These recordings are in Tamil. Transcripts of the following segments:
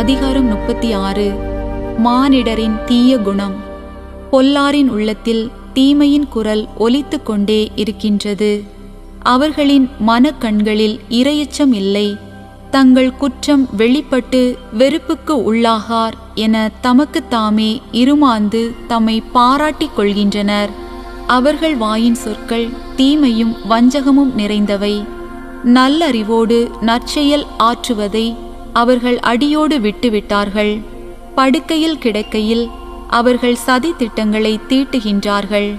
அதிகாரம் 36. மானிடரின் தீய குணம். பொல்லாரின் உள்ளத்தில் தீமையின் குரல் ஒலித்து கொண்டே இருக்கின்றது. அவர்களின் மனக்கண்களில் இறையச்சம் இல்லை. தங்கள் குற்றம் வெளிப்பட்டு வெறுப்புக்கு உள்ளாகார் என தமக்குத்தாமே இருமாந்து தம்மை பாராட்டிக் கொள்கின்றனர். அவர்கள் வாயின் சொற்கள் தீமையும் வஞ்சகமும் நிறைந்தவை. நல்லறிவோடு நற்செயல் ஆற்றுவதை அவர்கள் அடியோடு விட்டுவிட்டார்கள். படுக்கையில் கிடக்கையில் அவர்கள் சதி திட்டங்களை தீட்டுகின்றார்கள்.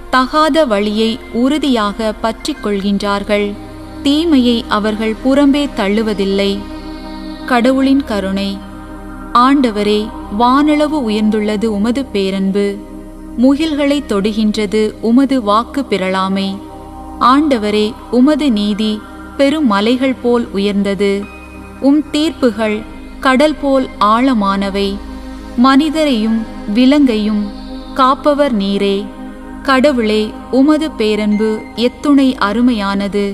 தகாத வழியை உறுதியாக பற்றி கொள்கின்றார்கள். தீமையை அவர்கள் புறம்பே தள்ளுவதில்லை. கடவுளின் கருணை. ஆண்டவரே, வானளவு உயர்ந்துள்ளது உமது பேரன்பு. முகில்களை தொடுகின்றது உமது வாக்கு பிறழாமை. ஆண்டவரே, உமது நீதி பெரும் மலைகள் போல் உயர்ந்தது. தீர்ப்புகள் கடல் போல் ஆழமானவை. மனிதரையும் விலங்கையும் காப்பவர் நீரே. கடவுளே, உமது பேரன்பு எத்துணை அருமையானது.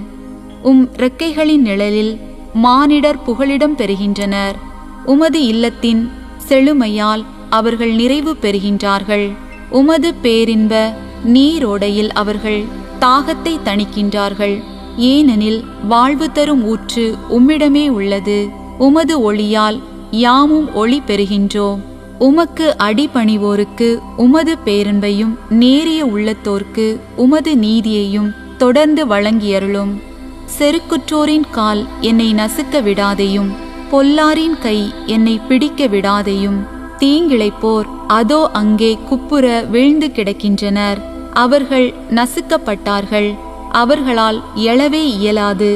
இறக்கைகளின் நிழலில் மானிடர் புகலிடம் பெறுகின்றனர். உமது இல்லத்தின் செழுமையால் அவர்கள் நிறைவு பெறுகின்றார்கள். உமது பேரின்ப நீரோடையில் அவர்கள் தாகத்தை தணிக்கின்றார்கள். ஏனெனில் வாழ்வு தரும் ஊற்று உம்மிடமே உள்ளது. உமது ஒளியால் யாமும் ஒளி பெறுகின்றோம். உமக்கு அடிபணிவோருக்கு உமது பேரன்பையும் நேரிய உள்ளத்தோர்க்கு உமது நீதியையும் தொடர்ந்து வழங்கியருளும். செருக்குற்றோரின் கால் என்னை நசுக்க விடாதையும், பொல்லாரின் கை என்னை பிடிக்க விடாதையும். தீங்கிழைப்போர் அதோ அங்கே குப்புற வீழ்ந்து கிடக்கின்றனர். அவர்கள் நசுக்கப்பட்டார்கள். அவர்களால் எழவே இயலாது.